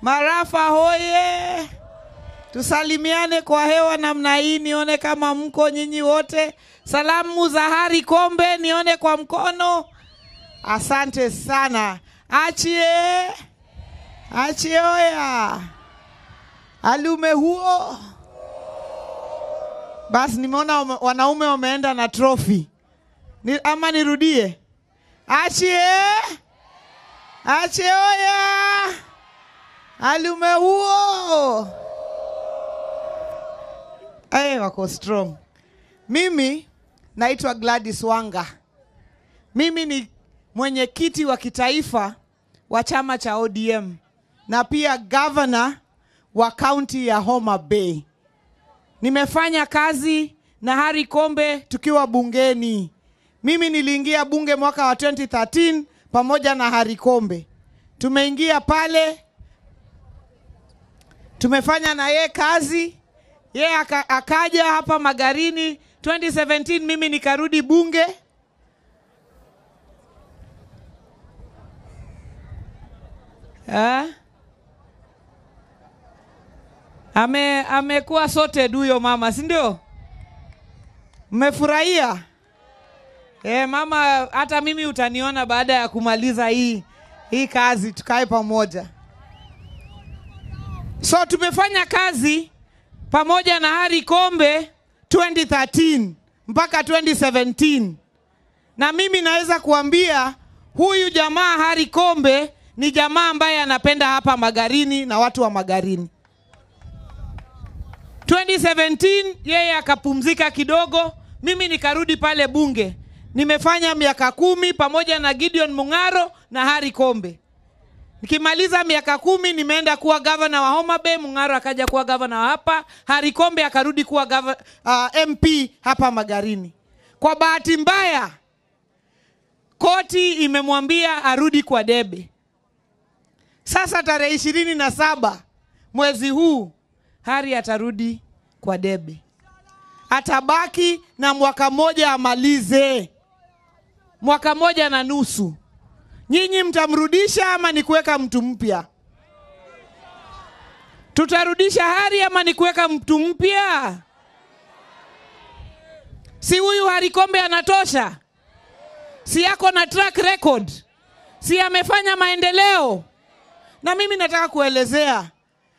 Marafa hoye. Tusalimiane kwa hewa namna hii, nione kama mko nyinyi wote. Salamu za Harry Kombe nione kwa mkono. Asante sana. Achie. Achie oya. Alume huo. Basi nimeona wanaume wameenda na trophy. Ama nirudie. Achie. Achie oya. Alume huo. Wako strong. Mimi naitwa Gladys Wanga. Mimi ni mwenyekiti wa kitaifa wa chama cha ODM na pia governor wa county ya Homa Bay. Nimefanya kazi na Harry Kombe tukiwa bungeni. Mimi niliingia bunge mwaka wa 2013 pamoja na Harry Kombe. Tumeingia pale, tumefanya na yeye kazi. Yeye akaja hapa Magarini 2017, mimi nikarudi bunge. Amekuwa sote huyo mama, si ndio? Mmefurahia? Mama, hata mimi utaniona baada ya kumaliza hii kazi, tukae pamoja. So tumefanya kazi pamoja na Harry Kombe 2013 mpaka 2017. Na mimi naweza kuambia huyu jamaa Harry Kombe ni jamaa ambaye anapenda hapa Magarini na watu wa Magarini. 2017 yeye akapumzika kidogo, mimi nikarudi pale bunge. Nimefanya miaka 10 pamoja na Gideon Mung'aro na Harry Kombe. Nikimaliza miaka 10 nimeenda kuwa governor wa Homa Bay, Mung'aro akaja kuwa governor hapa, Harry Kombe akarudi kuwa MP hapa Magarini. Kwa bahati mbaya koti imemwambia arudi kwa debe. Sasa tarehe 27 mwezi huu Harry atarudi kwa debe. Atabaki na mwaka moja amalize. Mwaka moja na nusu. Nyinyi mtamrudisha ama ni kuweka mtu mpya? Tutarudisha Harry ama ni kuweka mtu mpya? Si huyu Harry Kombe anatosha? Si yako na track record? Si amefanya maendeleo? Na mimi nataka kuelezea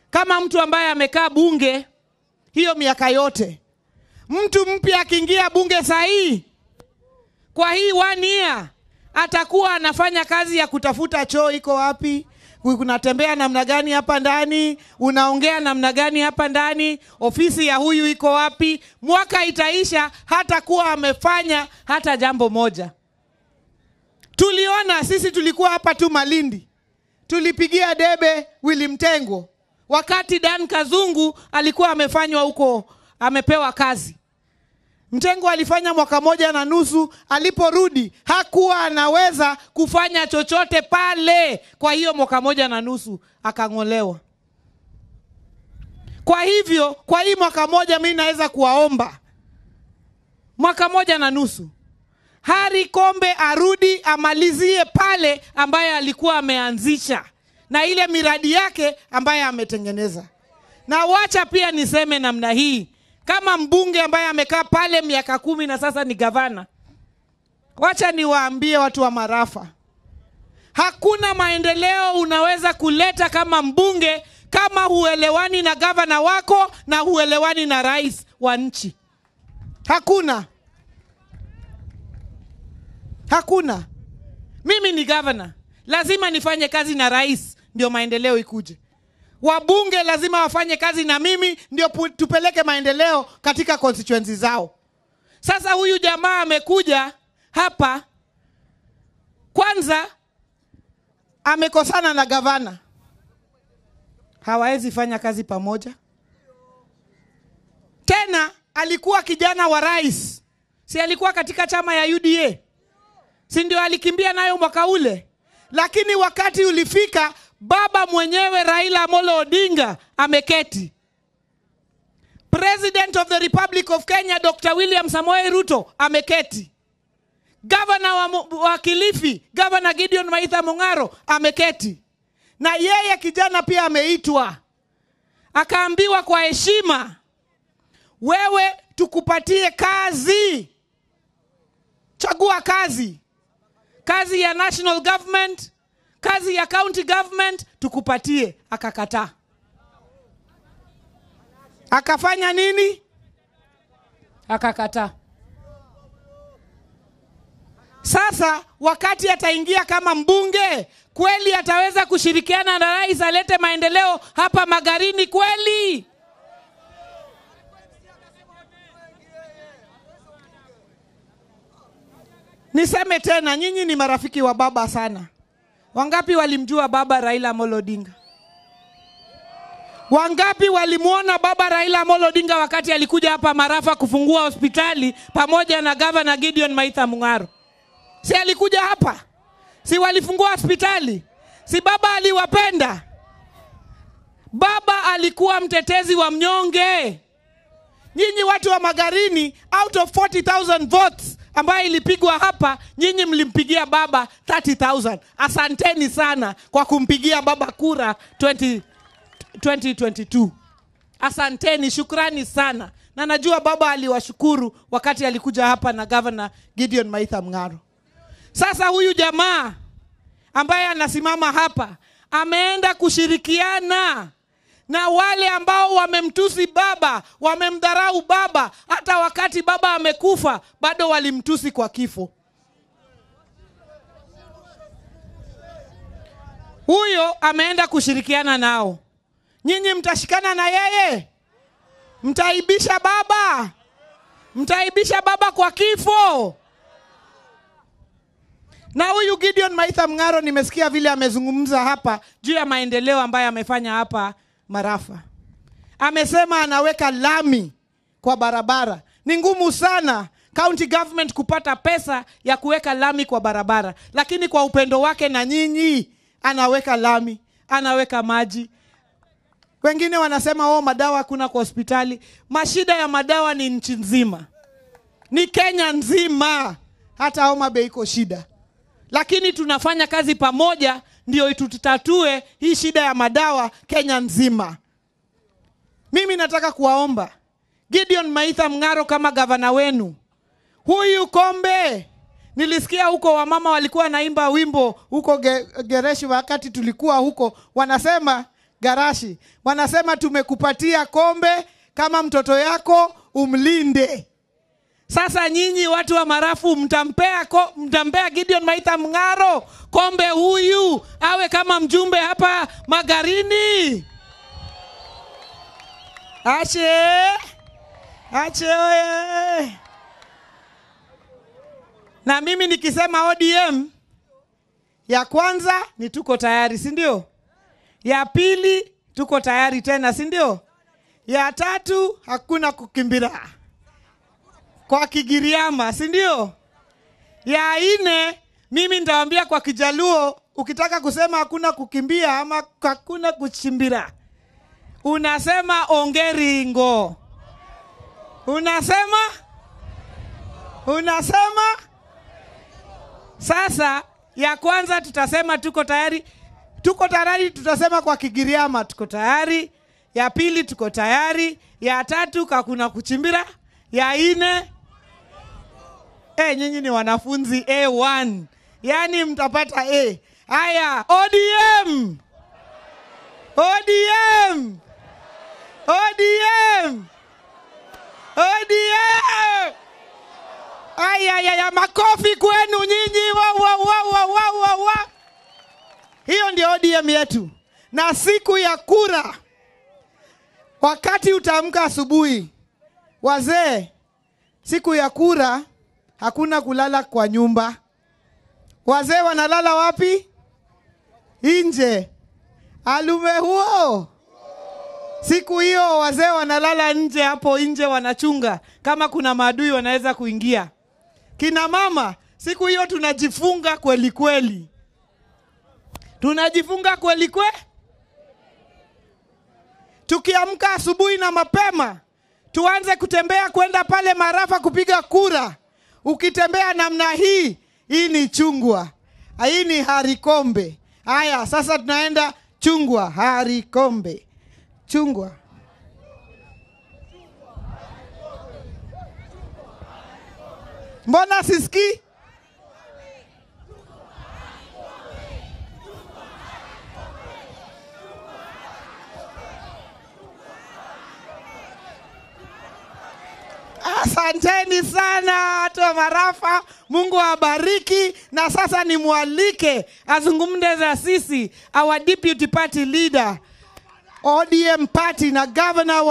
kama mtu ambaye amekaa bunge hiyo miaka yote. Mtu mpya akiingia bunge sahi, kwa hii 1 year atakuwa anafanya kazi ya kutafuta choo iko wapi, unatembea namna gani hapa ndani, unaongea namna gani hapa ndani, ofisi ya huyu iko wapi. Mwaka itaisha hatakuwa amefanya hata jambo moja. Tuliona sisi tulikuwa hapa tu Malindi, tulipigia debe Willy Mtengo wakati Dan Kazungu alikuwa amefanywa huko, amepewa kazi. Mtengo alifanya mwaka moja na nusu, aliporudi hakuwa anaweza kufanya chochote pale. Kwa hiyo mwaka moja na nusu akang'olewa. Kwa hivyo kwa hii mwaka moja mimi naweza kuwaomba mwaka moja na nusu Harry Kombe arudi amalizie pale ambaye alikuwa ameanzisha na ile miradi yake ambaye ametengeneza. Na wacha pia niseme namna hii, kama mbunge ambaye amekaa pale miaka 10 na sasa ni gavana, wacha niwaambie watu wa Marafa, hakuna maendeleo unaweza kuleta kama mbunge kama huelewani na gavana wako na huelewani na rais wa nchi. Hakuna. Hakuna. Mimi ni gavana, lazima nifanye kazi na rais ndio maendeleo ikuje. Wabunge lazima wafanye kazi na mimi ndio tupeleke maendeleo katika constituency zao. Sasa huyu jamaa amekuja hapa, kwanza amekosana na gavana, hawawezi fanya kazi pamoja. Tena alikuwa kijana wa rais, si alikuwa katika chama ya UDA, si ndio alikimbia nayo mwaka ule. Lakini wakati ulifika, baba mwenyewe Raila Amolo Odinga ameketi. President of the Republic of Kenya Dr. William Samoei Ruto ameketi. Governor wa Kilifi, Governor Gideon Maitha Mung'aro ameketi. Na yeye kijana pia ameitwa. Akaambiwa kwa heshima, wewe tukupatie kazi. Chagua kazi. Kazi ya national government, kazi ya county government, tukupatie. Akakataa. Akafanya nini? Akakataa. Sasa wakati ataingia kama mbunge, kweli ataweza kushirikiana na rais alete maendeleo hapa Magarini kweli? Niseme tena, nyinyi ni marafiki wa baba sana. Wangapi walimjua baba Raila Amolo Odinga? Wangapi walimuona baba Raila Amolo Odinga wakati alikuja hapa Marafa kufungua hospitali pamoja na Governor Gideon Maitha Mung'aro? Si alikuja hapa? Si walifungua hospitali? Si baba aliwapenda? Baba alikuwa mtetezi wa mnyonge. Nyinyi watu wa Magarini, out of 40,000 votes ambayo ilipigwa hapa, nyinyi mlimpigia baba 30,000. Asanteni sana kwa kumpigia baba kura 2022. Asanteni, shukrani sana. Na najua baba aliwashukuru wakati alikuja hapa na Governor Gideon Maitha Mung'aro. Sasa huyu jamaa ambaye anasimama hapa ameenda kushirikiana na wale ambao wamemtusi baba, wamemdharau baba, hata wakati baba amekufa bado walimtusi kwa kifo. Huyo ameenda kushirikiana nao. Nyinyi mtashikana na yeye? Mtaibisha baba? Mtaibisha baba kwa kifo? Na huyu Gideon Maitha Mung'aro nimesikia vile amezungumza hapa juu ya maendeleo ambayo amefanya hapa Marafa. Amesema anaweka lami kwa barabara. Ni ngumu sana county government kupata pesa ya kuweka lami kwa barabara. Lakini kwa upendo wake na nyinyi, anaweka lami, anaweka maji. Wengine wanasema madawa hakuna kwa hospitali. Mashida ya madawa ni nchi nzima. Ni Kenya nzima. Hata Homa Bay iko shida. Lakini tunafanya kazi pamoja ndio tutatue hii shida ya madawa Kenya nzima. Mimi nataka kuwaomba Gideon Maitha Mung'aro kama gavana wenu. Huyu kombe, nilisikia huko wamama walikuwa naimba wimbo huko Gereshi wakati tulikuwa huko, wanasema Garashi, wanasema tumekupatia kombe, kama mtoto yako umlinde. Sasa nyinyi watu wa Marafu mtampea Gideon Maitha Mung'aro kombe huyu awe kama mjumbe hapa Magarini? Ache oye. Na mimi nikisema ODM, ya kwanza ni tuko tayari, si ndio? Ya pili tuko tayari tena, si ndio? Ya tatu hakuna kukimbira kwa Kigiriama, si ndio? Ya nne mimi nitawaambia kwa Kijaluo, ukitaka kusema hakuna kukimbia ama hakuna kuchimbira, unasema ongeringo. Unasema? Sasa ya kwanza tutasema tuko tayari. Tuko tayari tutasema kwa Kigiriama tuko tayari. Ya pili tuko tayari. Ya tatu hakuna kuchimbira. Ya nne nyinyi ni wanafunzi A1. Yaani mtapata A. Haya, ODM. ODM. ODM. ODM. Aya, makofi kwenu nyinyi. Wa. Hiyo ndio ODM yetu. Na siku ya kura, wakati utaamka asubuhi, wazee, siku ya kura hakuna kulala kwa nyumba. Wazee wanalala wapi? Nje. Alume huo. Siku hiyo wazee wanalala nje, hapo nje wanachunga kama kuna maadui wanaweza kuingia. Kina mama, siku hiyo tunajifunga kweli kweli. Tunajifunga kweli kweli. Tukiamka asubuhi na mapema, tuanze kutembea kwenda pale Marafa kupiga kura. Ukitembea namna hii ni chungwa. Hii ni harikombe. Haya, sasa tunaenda Chungwa Harry Kombe. Chungwa. Mbona sisikii? Asanteni sana watu wa Marafa. Mungu awabariki. Na sasa nimwalike azungumze za sisi, our deputy party leader, ODM party na governor